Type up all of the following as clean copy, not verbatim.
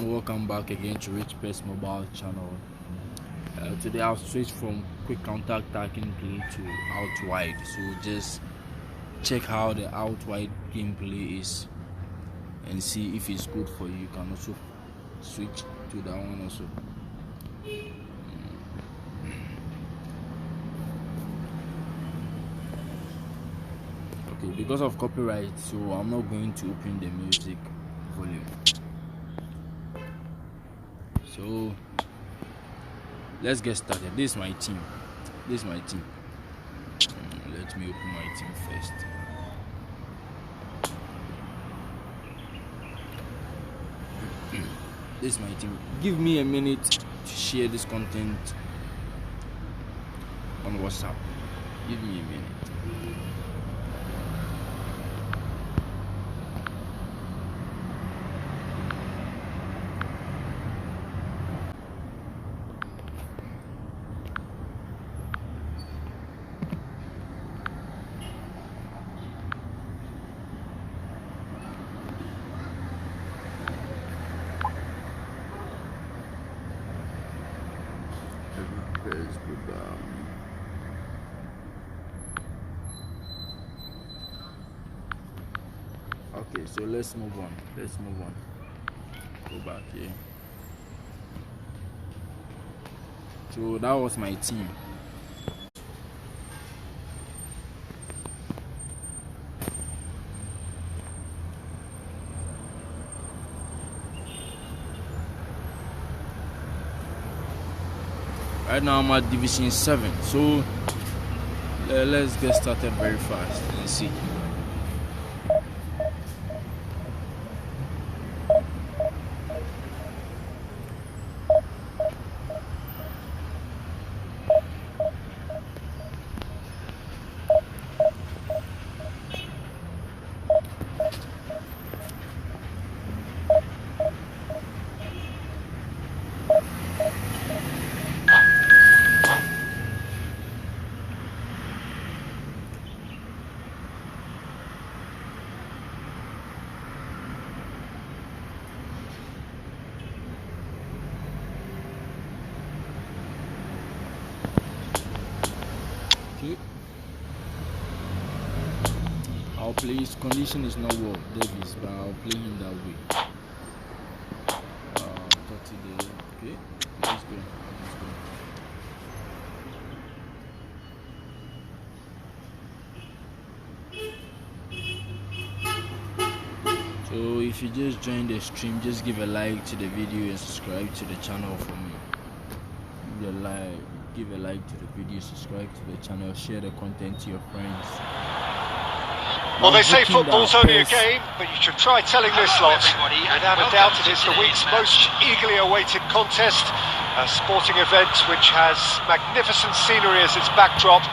everyone, welcome back again to Rich Press Mobile channel. Today I'll switch from quick counter-attacking play to out wide, so just check how the out wide gameplay is and see if it's good for you. You can also switch to that one also. Okay, because of copyright, so I'm not going to open the music volume. So let's get started. This is my team. Let me open my team first. This is my team. Give me a minute to share this content on WhatsApp. Give me a minute. Okay, so let's move on. Go back here. So that was my team. Right now I'm at Division 7, so let's get started very fast and see. I'll play his condition is not well, Davis, but I'll play him that way. 30 days. Okay, let's go. So if you just joined the stream, just give a like to the video and subscribe to the channel for me. Give a like to the video, subscribe to the channel, share the content to your friends. Well, they say football's only a game, but you should try telling this lot. Without a doubt, it is the week's most eagerly awaited contest. A sporting event which has magnificent scenery as its backdrop.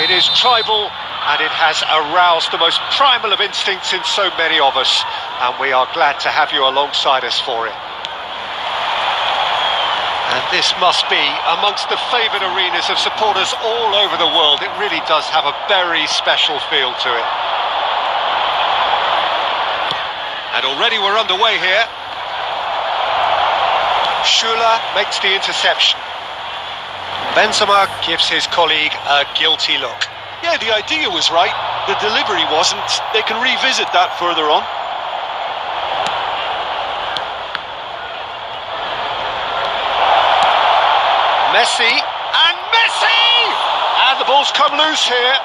It is tribal, and it has aroused the most primal of instincts in so many of us. And we are glad to have you alongside us for it. And this must be amongst the favoured arenas of supporters all over the world. It really does have a very special feel to it. And already we're underway here. Schüller makes the interception. Benzema gives his colleague a guilty look. Yeah, the idea was right. The delivery wasn't. They can revisit that further on. Messi! And the ball's come loose here.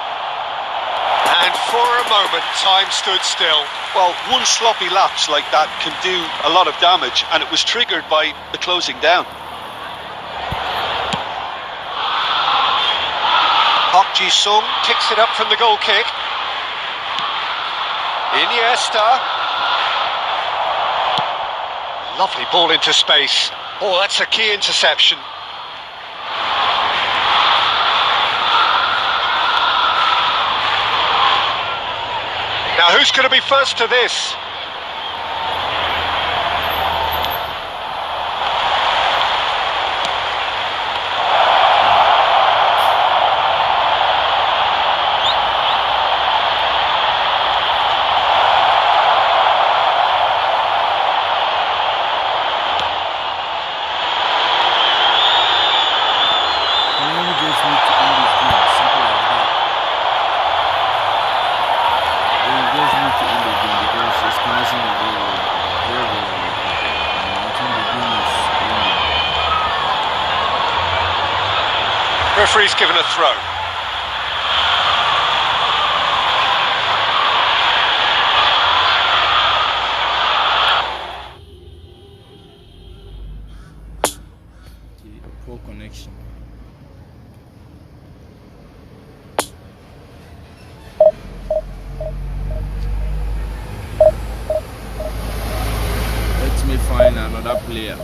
And for a moment, time stood still. Well, one sloppy lapse like that can do a lot of damage, and it was triggered by the closing down. Park Ji-sung kicks it up from the goal kick. Iniesta. Lovely ball into space. Oh, that's a key interception. Now, who's going to be first to this? Referee's given a throw. Poor connection. Let me find another player.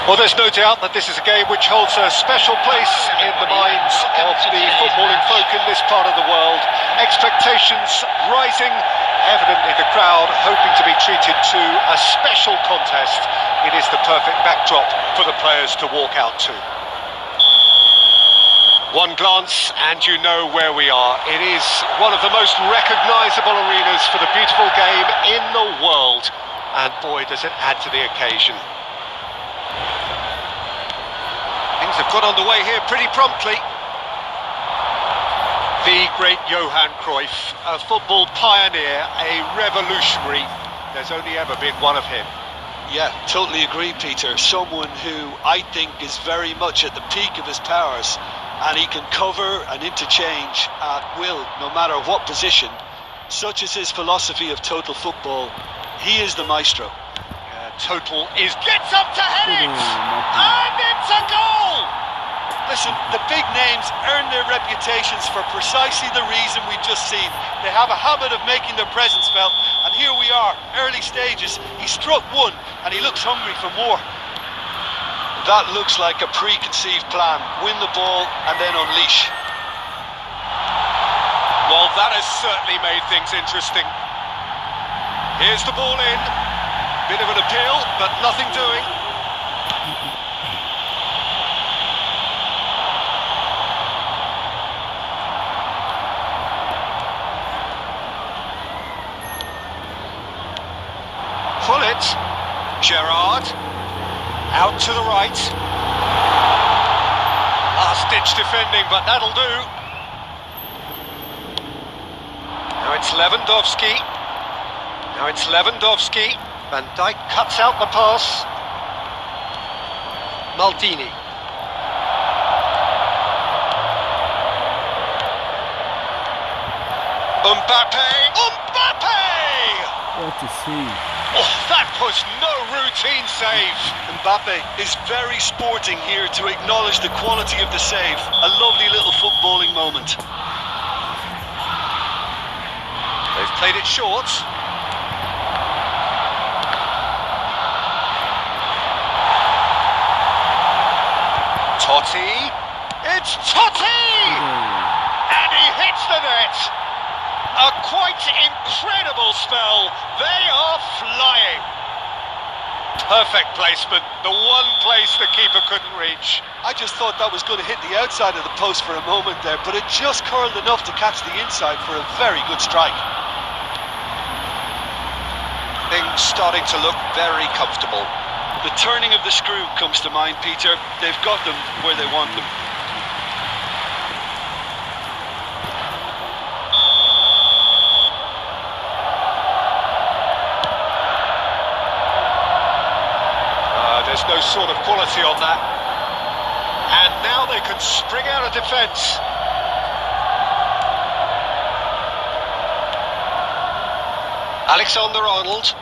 Well, there's no doubt that this is a game which holds a special place in the minds of the footballing folk in this part of the world. Expectations rising, evidently the crowd hoping to be treated to a special contest. It is the perfect backdrop for the players to walk out to. One glance and you know where we are. It is one of the most recognisable arenas for the beautiful game in the world. And boy, does it add to the occasion. Things have got underway here pretty promptly. The great Johan Cruyff, a football pioneer, a revolutionary. There's only ever been one of him. Yeah, totally agree, Peter. Someone who I think is very much at the peak of his powers, and he can cover and interchange at will, no matter what position. Such is his philosophy of total football. He is the maestro. Total is gets up to head it, and it's a goal! Listen, the big names earn their reputations for precisely the reason we've just seen. They have a habit of making their presence felt, and here we are, early stages. He struck one, and he looks hungry for more. That looks like a preconceived plan. Win the ball and then unleash. Well, that has certainly made things interesting. Here's the ball in. Bit of an appeal, but nothing doing. Pull it. Gerrard. Out to the right. Last-ditch defending, but that'll do. Now it's Lewandowski. Now it's Lewandowski. Van Dijk cuts out the pass. Maldini. Mbappe! What to see? Oh, that was no routine save. Mbappe is very sporting here to acknowledge the quality of the save. A lovely little footballing moment. They've played it short. Totti. It's Totti! And he hits the net. A quite incredible spell. They are flying. Perfect placement. The one place the keeper couldn't reach. I just thought that was going to hit the outside of the post for a moment there, but it just curled enough to catch the inside for a very good strike. Things starting to look very comfortable. The turning of the screw comes to mind, Peter. They've got them where they want them. There's no sort of quality on that. And now they can spring out of defence. Alexander-Arnold.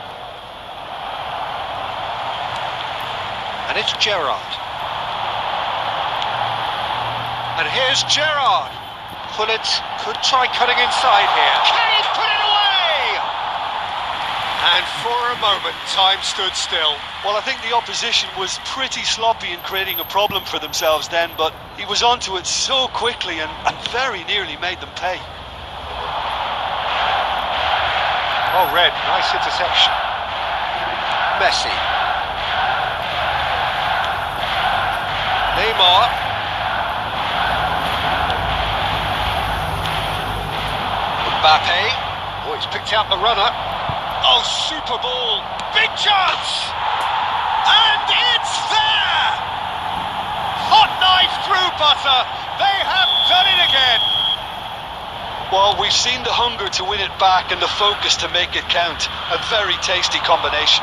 And it's Gerrard. And here's Gerrard. Pullet could try cutting inside here. Can he put it away? And for a moment, time stood still. Well, I think the opposition was pretty sloppy in creating a problem for themselves then, but he was onto it so quickly and very nearly made them pay. Oh, Red, nice interception. Messi. Neymar. Mbappe. Oh, he's picked out the runner. Oh, super ball. Big chance! And it's there! Hot knife through butter. They have done it again. Well, we've seen the hunger to win it back and the focus to make it count. A very tasty combination.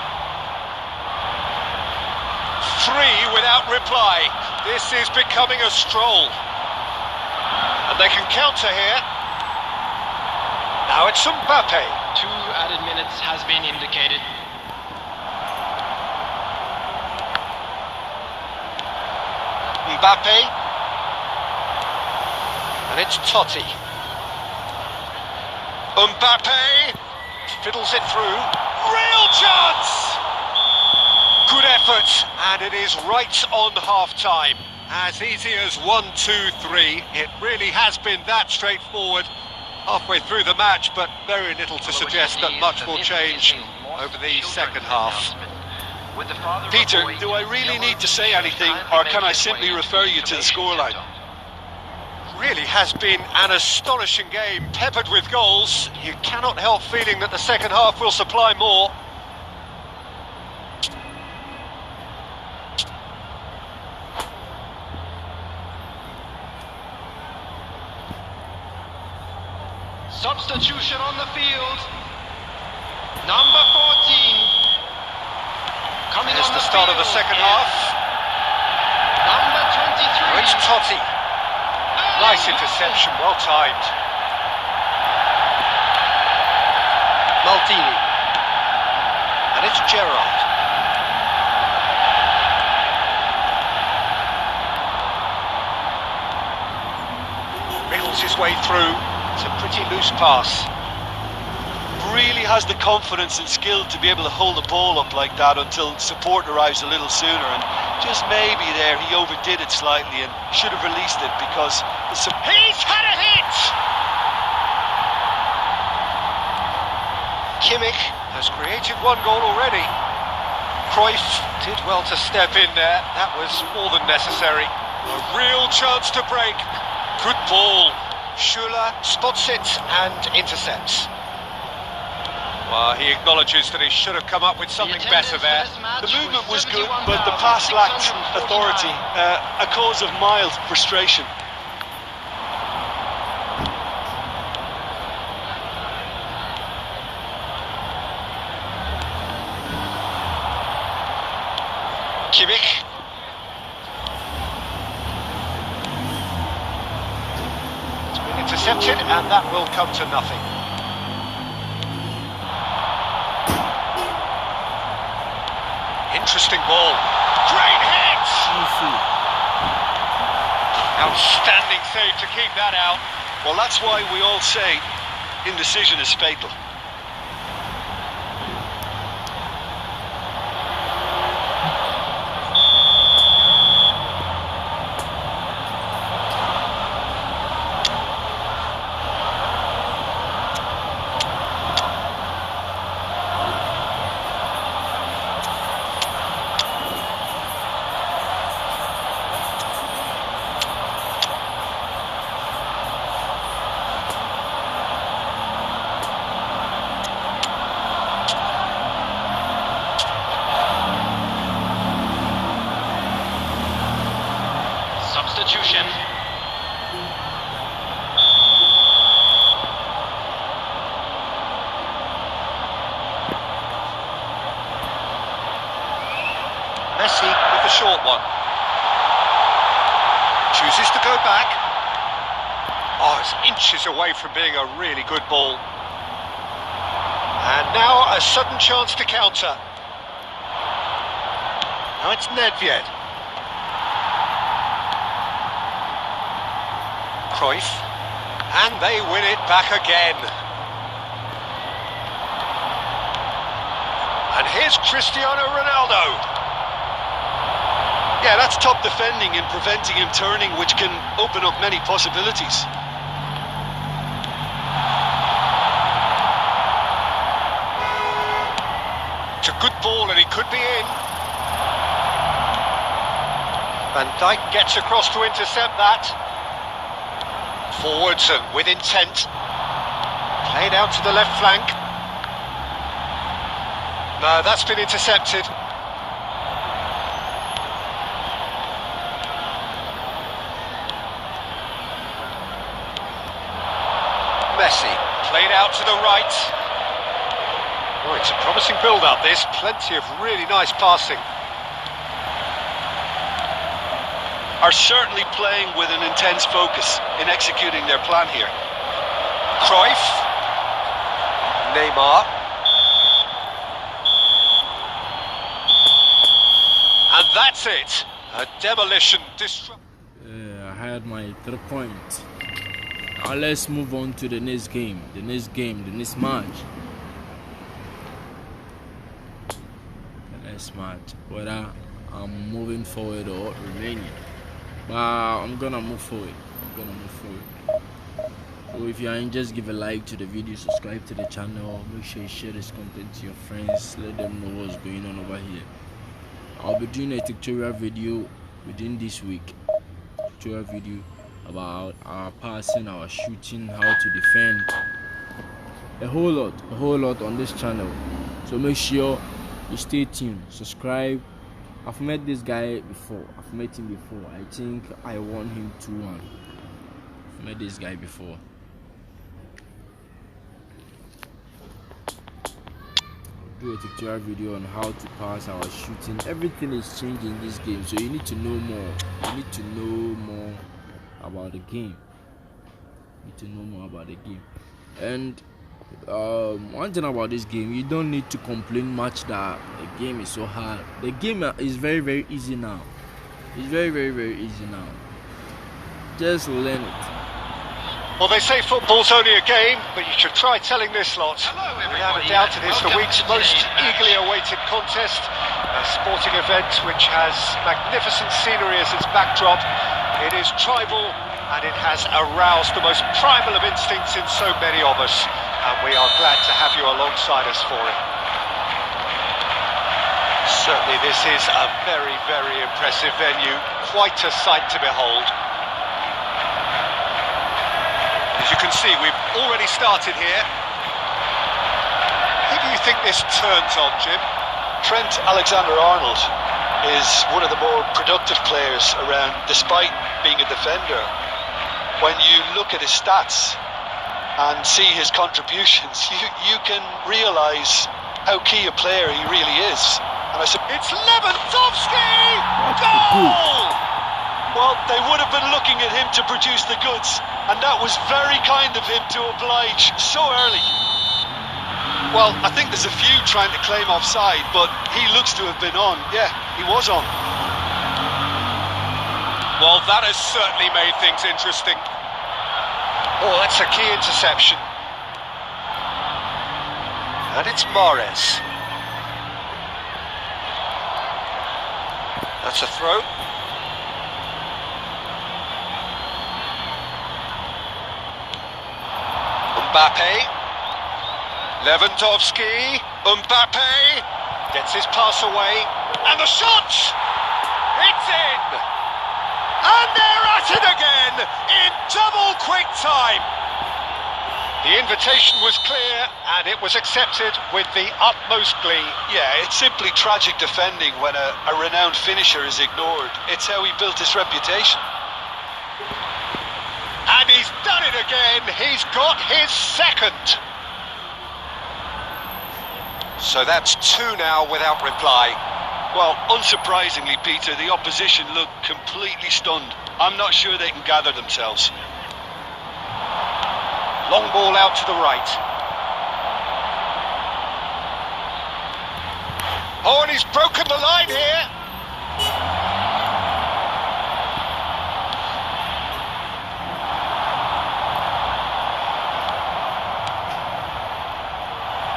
3 without reply. This is becoming a stroll. And they can counter here. Now it's Mbappe. 2 added minutes has been indicated. Mbappe. And it's Totti. Mbappe fiddles it through. Real chance! Good effort, and it is right on half-time. As easy as 1, 2, 3. It really has been that straightforward halfway through the match, but very little to suggest that much will change over the second half. Peter, do I really need to say anything, or can I simply refer you to the scoreline? Really has been an astonishing game, peppered with goals. You cannot help feeling that the second half will supply more. Substitution on the field. Number 14. Coming There's on the start of the second half. Number 23. It's Totti. Nice interception, well timed. Maldini. And it's Gerrard. Wriggles his way through. It's a pretty loose pass. Really has the confidence and skill to be able to hold the ball up like that until support arrives a little sooner, and just maybe there he overdid it slightly and should have released it because he's had a hit! Kimmich has created one goal already. Cruyff did well to step in there. That was more than necessary. A real chance to break. Good ball. Schüller spots it and intercepts. Well, he acknowledges that he should have come up with something better there. The movement was good, but the pass lacked authority, a cause of mild frustration. Kimmich. It's been intercepted, and that will come to nothing. Interesting ball. Great hit! Outstanding save to keep that out. Well, that's why we all say indecision is fatal. Substitution. Messi with the short one. Chooses to go back. Oh, it's inches away from being a really good ball. And now a sudden chance to counter. Now it's Nedved. Cruyff, and they win it back again. And here's Cristiano Ronaldo. Yeah, that's top defending and preventing him turning, which can open up many possibilities. It's a good ball and he could be in. Van Dijk gets across to intercept that. Forwards and with intent. Played out to the left flank. No, that's been intercepted. Messi, played out to the right. Oh, it's a promising build-up this. Plenty of really nice passing. Are certainly playing with an intense focus in executing their plan here. Cruyff. Neymar. And that's it. A demolition disruption. I had my 3 points. Now let's move on to the next game. The next match. The next match. Whether I'm moving forward or remaining. But I'm gonna move forward. So if you are in, just give a like to the video, subscribe to the channel, make sure you share this content to your friends, let them know what's going on over here. I'll be doing a tutorial video within this week. Tutorial video about our passing, our shooting, how to defend. A whole lot on this channel. So make sure you stay tuned, subscribe. I've met this guy before. I think I won him 2-1. I've met this guy before. I'll do a tutorial video on how to pass, our shooting. Everything is changing in this game, so you need to know more. You need to know more about the game. And one thing about this game, you don't need to complain much that the game is so hard. The game is very easy now. It's very easy now. Just learn it. Well, they say football's only a game, but you should try telling this lot. Hello, Without a everybody, doubt, it and is the welcome week's to most today's match. eagerly awaited contest. A sporting event which has magnificent scenery as its backdrop. It is tribal, and it has aroused the most primal of instincts in so many of us. And we are glad to have you alongside us for it. Certainly, this is a very, very impressive venue. Quite a sight to behold. As you can see, we've already started here. Who do you think this turns on, Jim? Trent Alexander-Arnold is one of the more productive players around, despite being a defender. When you look at his stats and see his contributions, you can realise how key a player he really is. And It's Lewandowski! Goal! Well, they would have been looking at him to produce the goods, and that was very kind of him to oblige so early. Well, I think there's a few trying to claim offside, but he looks to have been on. Yeah, he was on. Well, that has certainly made things interesting. Oh, that's a key interception. And it's Mahrez. That's a throw. Mbappe. Lewandowski. Mbappe gets his pass away. And the shot! It's in! And they're at it again in double quick time. The invitation was clear and it was accepted with the utmost glee. Yeah, it's simply tragic defending when a renowned finisher is ignored. It's how he built his reputation. And he's done it again. He's got his second. So that's two now without reply. Well, unsurprisingly, Peter, the opposition look completely stunned. I'm not sure they can gather themselves. Long ball out to the right. Oh, and he's broken the line here.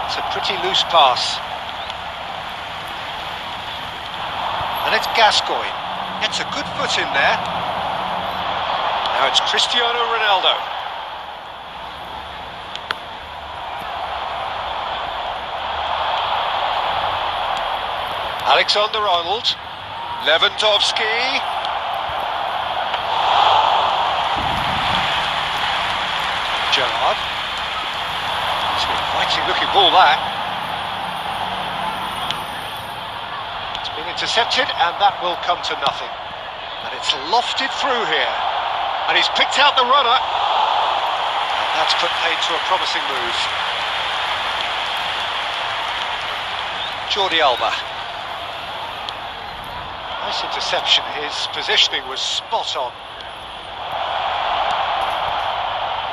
It's a pretty loose pass. And it's Gascoigne. Gets a good foot in there. Now it's Cristiano Ronaldo. Alexander-Arnold. Lewandowski. Gerrard. It's an inviting looking ball, that. It's been intercepted and that will come to nothing. And it's lofted through here. And he's picked out the runner. And that's put paid to a promising move. Jordi Alba. Nice interception. His positioning was spot on.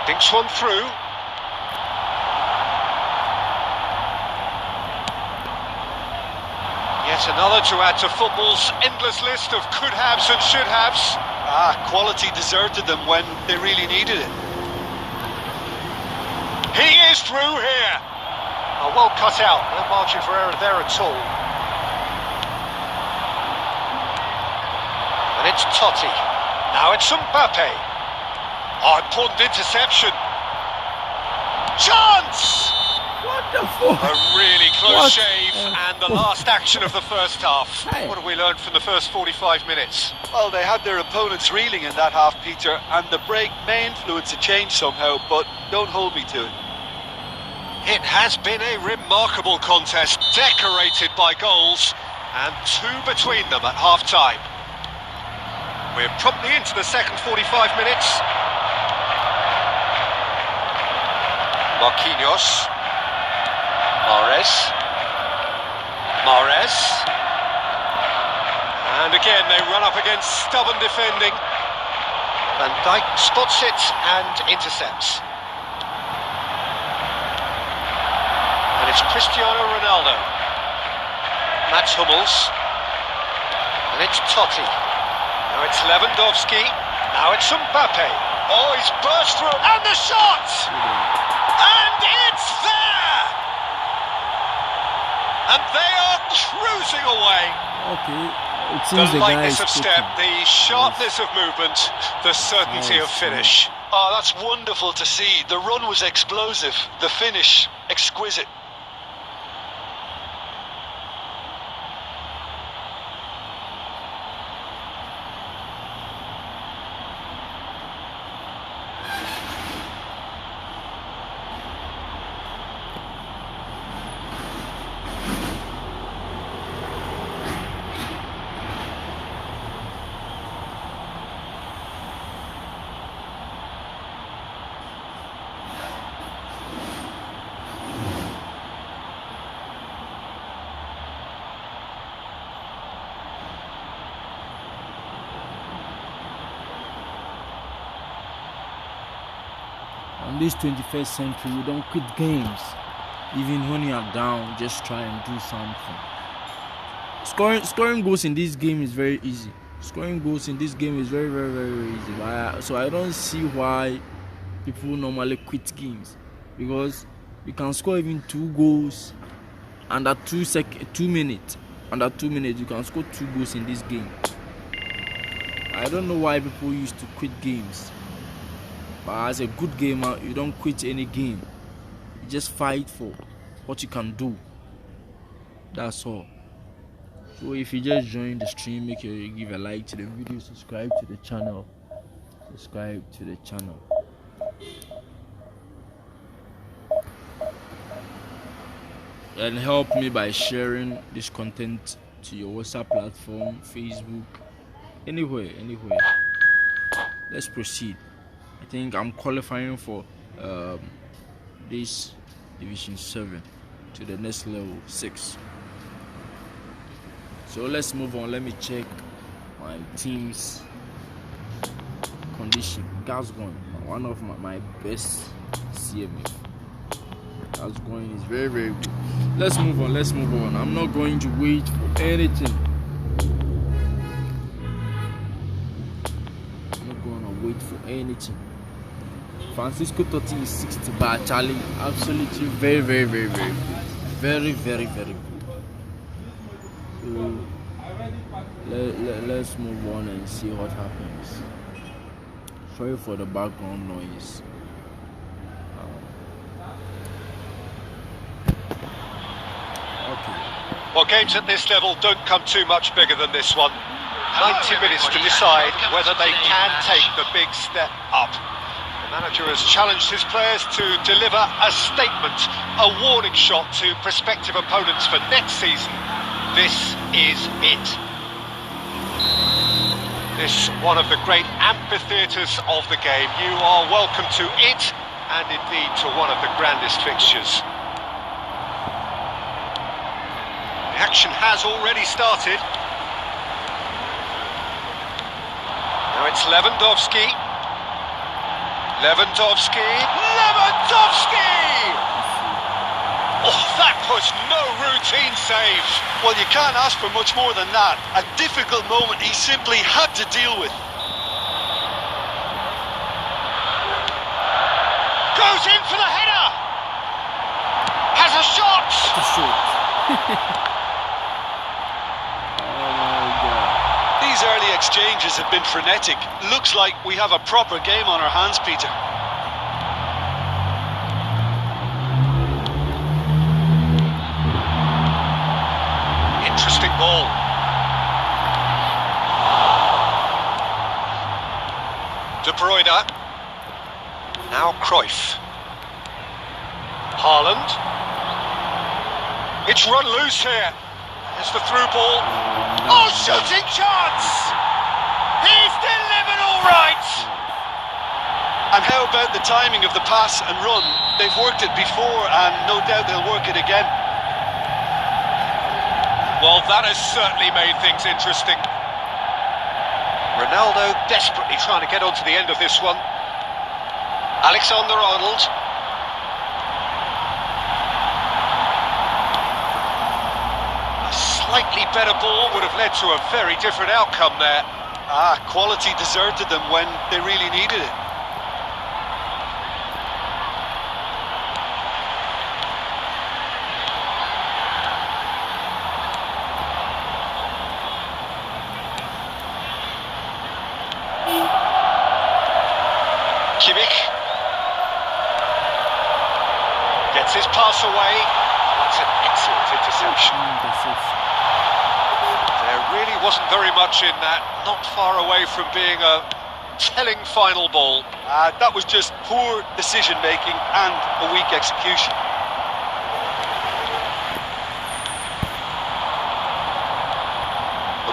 Dinks one through. Yet another to add to football's endless list of could-haves and should-haves. Quality deserted them when they really needed it. He is through here. Oh, well cut out. No margin for error there at all. And it's Totti. Now it's Mbappe. Oh, important interception. Chance! Wonderful. A really close What? shave and the last action of the first half. What have we learned from the first 45 minutes? Well, they had their opponents reeling in that half, Peter, and the break may influence a change somehow, but don't hold me to it. It has been a remarkable contest, decorated by goals, and two between them at half-time. We're promptly into the second 45 minutes. Marquinhos. Mahrez. And again, they run up against stubborn defending. Van Dijk spots it and intercepts. And it's Cristiano Ronaldo. Mats Hummels. And it's Totti. Now it's Lewandowski. Now it's Mbappe. Oh, he's burst through, and the shot! And it's there! And they are cruising away. Okay, it seems The the guy lightness is of step, cooking. the sharpness of movement, the certainty of Nice, finish. Oh, that's wonderful to see. The run was explosive, the finish exquisite. In this 21st century, we don't quit games. Even when you are down, just try and do something. Scoring goals in this game is very easy. Scoring goals in this game is very, very, very, very easy. So I don't see why people normally quit games, because you can score even 2 goals under 2 minutes. Under 2 minutes, you can score 2 goals in this game. I don't know why people used to quit games. But as a good gamer, you don't quit any game. You just fight for what you can do. That's all. So if you just join the stream, make sure you give a like to the video, subscribe to the channel. And help me by sharing this content to your WhatsApp platform, Facebook, anywhere. Let's proceed. I think I'm qualifying for this Division 7 to the next level 6. So let's move on. Let me check my team's condition. Gascoigne, one of my best CMF. Gascoigne is very, very good. Let's move on. I'm not going to wait for anything. Francisco Totti is 60, but Charlie absolutely very, very, very, very good. Very, very, very good. So let's move on and see what happens. Sorry for the background noise. Okay. Well, games at this level don't come too much bigger than this one. 90 minutes to decide whether they can take the big step up. The manager has challenged his players to deliver a statement, a warning shot to prospective opponents for next season. This is it. This one of the great amphitheatres of the game. You are welcome to it, and indeed to one of the grandest fixtures. The action has already started. Now it's Lewandowski. Oh, that was no routine save. Well, you can't ask for much more than that. A difficult moment he simply had to deal with. Goes in for the header. Has a shot. Oh my God. These early exchanges have been frenetic. Looks like we have a proper game on our hands, Peter. Interesting ball. De Bruyne. Now Cruyff. Haaland. It's run loose here. There's the through ball. Oh, shooting chance! He's delivered all right! And how about the timing of the pass and run? They've worked it before and no doubt they'll work it again. Well, that has certainly made things interesting. Ronaldo desperately trying to get onto the end of this one. Alexander-Arnold. A slightly better ball would have led to a very different outcome there. Quality deserted them when they really needed it. Kimmich gets his pass away. That's an excellent interception. There really wasn't very much in that, not far away from being a telling final ball. That was just poor decision making and a weak execution.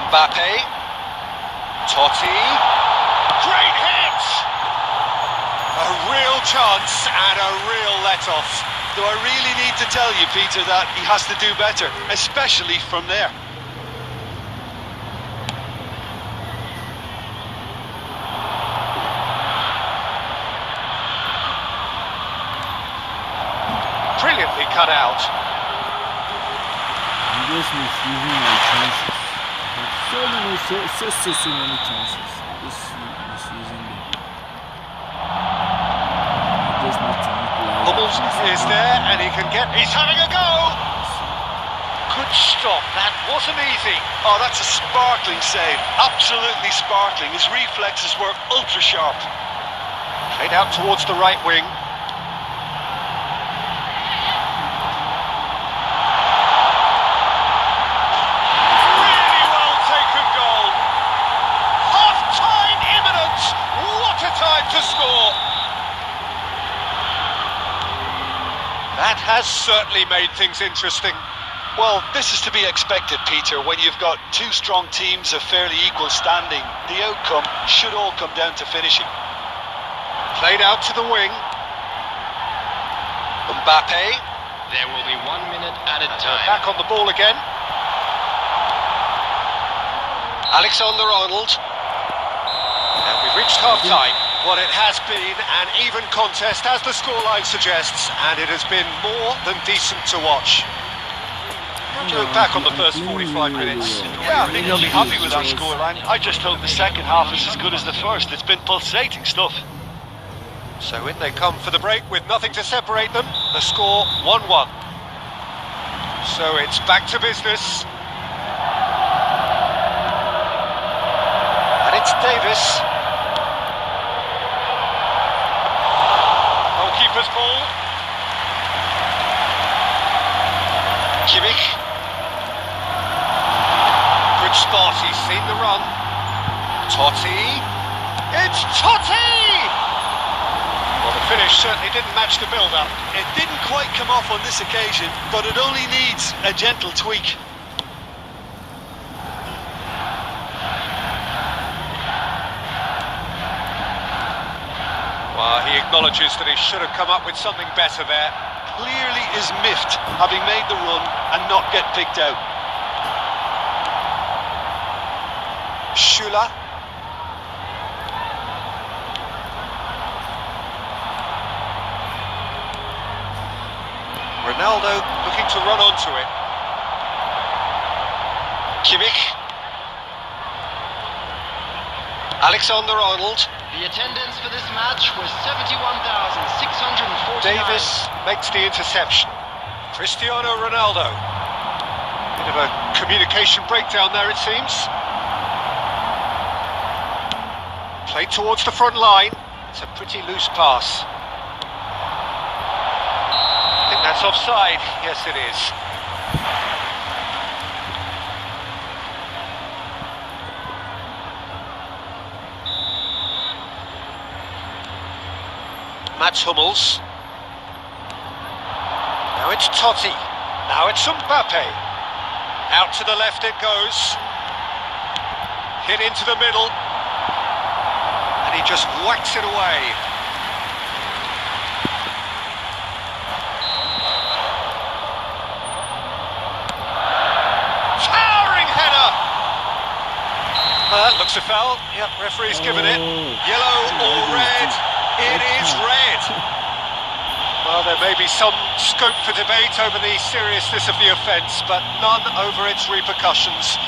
Mbappe, Totti, great hit! A real chance and a real let-off. Do I really need to tell you, Peter, that he has to do better, especially from there? Brilliantly cut out. I'm just misusing my chances. So many chances. Just misusing them. I just need to utilize. Hummels is there and he can get... He's having a go! Good stop, that wasn't easy. Oh, that's a sparkling save. Absolutely sparkling. His reflexes were ultra sharp. Played out towards the right wing. Really well taken goal. Half-time imminent. What a time to score. That has certainly made things interesting. Well, this is to be expected, Peter, when you've got two strong teams of fairly equal standing. The outcome should all come down to finishing. Played out to the wing. Mbappe. There will be 1 minute added time. Back on the ball again. Alexander-Arnold. And we've reached half-time. What it has been an even contest, as the scoreline suggests, and it has been more than decent to watch. How do you look back on the first 45 minutes? Yeah, I think they'll be happy with that scoreline. I just hope the second half is as good as the first. It's been pulsating stuff. So in they come for the break with nothing to separate them. The score 1-1. So it's back to business. And it's Davis. Goalkeeper's ball. Kimmich. Good spot, he's seen the run. Totti. It's Totti! Well, the finish certainly didn't match the build-up. It didn't quite come off on this occasion, but it only needs a gentle tweak. Well, he acknowledges that he should have come up with something better there. Clearly is miffed, having made the run and not get picked out. Schüller. Ronaldo looking to run onto it. Kimmich. Alexander-Arnold. The attendance for this match was 71,649. Davis makes the interception. Cristiano Ronaldo. Bit of a communication breakdown there, it seems. Played towards the front line. It's a pretty loose pass. I think that's offside. Yes, it is. Mats Hummels. Now it's Totti. Now it's Mbappe. Out to the left it goes. Hit into the middle. And he just whacks it away. Towering header. That looks a foul. Yep, referee's given it. Yellow or red? It is red. Well, there may be some scope for debate over the seriousness of the offence, but none over its repercussions.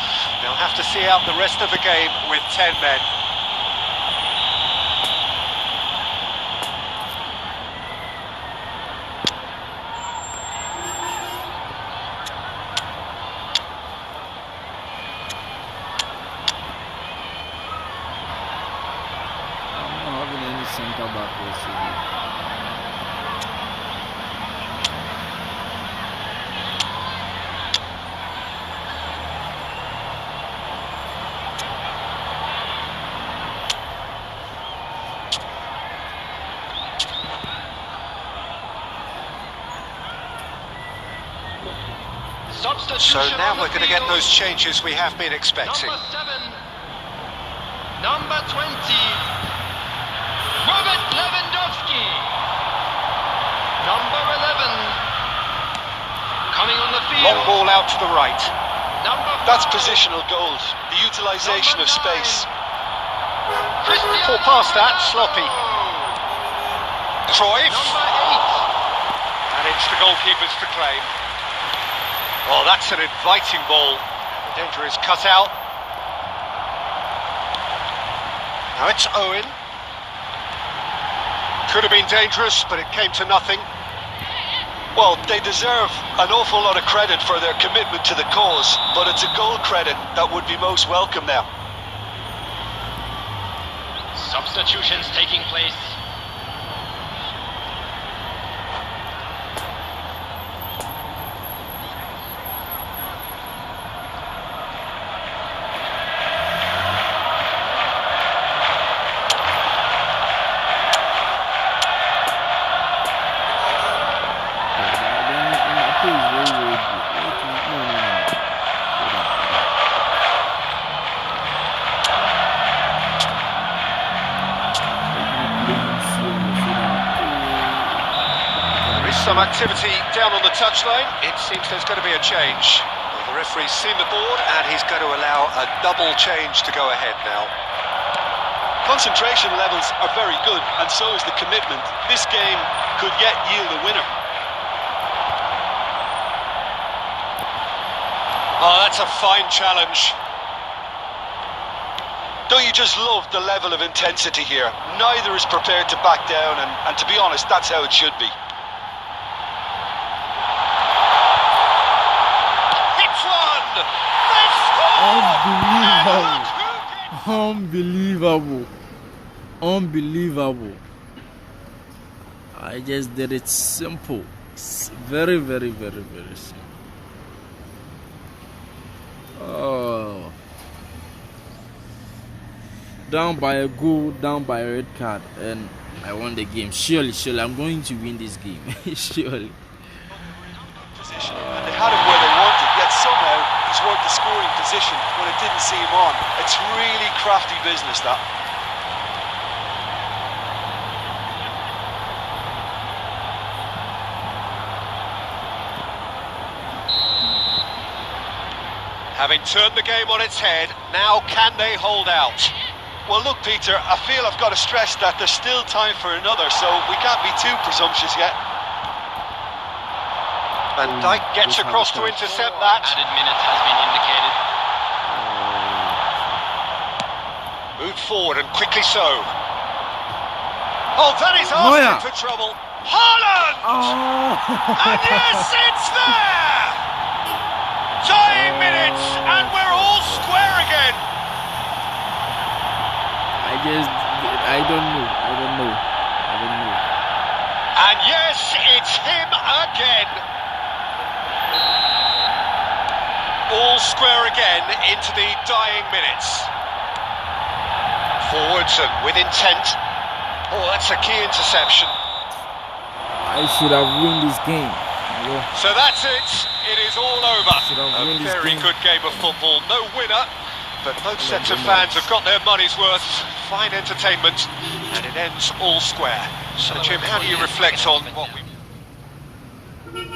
They'll have to see out the rest of the game with 10 men. centre back also. So now we're going to get those changes we have been expecting. Number 7, number 20, Robert Lewandowski. Number 11, coming on the field. Long ball out to the right. That's positional gold, the utilisation of space. Poor pass that, sloppy. Cruyff. And it's the goalkeepers to claim. Oh, that's an inviting ball. The danger is cut out. Now it's Owen. Could have been dangerous, but it came to nothing. Well, they deserve an awful lot of credit for their commitment to the cause, but it's a goal credit that would be most welcome now. Substitutions taking place. Some activity down on the touchline. It seems there's going to be a change. Well, the referee's seen the board and he's going to allow a double change to go ahead now. Concentration levels are very good, and so is the commitment. This game could yet yield a winner. Oh, that's a fine challenge. Don't you just love the level of intensity here? Neither is prepared to back down, and to be honest, that's how it should be. Unbelievable. Unbelievable. I just did it simple. It's very, very, very, very simple. Oh. Down by a goal, down by a red card, and I won the game. Surely, I'm going to win this game. Surely. And they had him where they wanted, yet somehow he's worked the scoring position when it didn't see him on. It's really crafty business, that. Having turned the game on its head, now can they hold out? Well, look, Peter, I feel I've got to stress that there's still time for another, so we can't be too presumptuous yet. Van Dijk gets across to intercept that. Added minutes has been indicated. Moved forward and quickly so. Oh, that is asking for trouble. Haaland! Oh. And yes, it's there! Dying minutes, and we're all square again. I don't know. And yes, it's him again. All square again into the dying minutes. Forwards and with intent. Oh, that's a key interception. I should have won this game. Yeah. So that's it. It is all over. A very good game of football. No winner, but both sets of fans have got their money's worth. Fine entertainment, and it ends all square. So, Jim, how do you reflect on what we...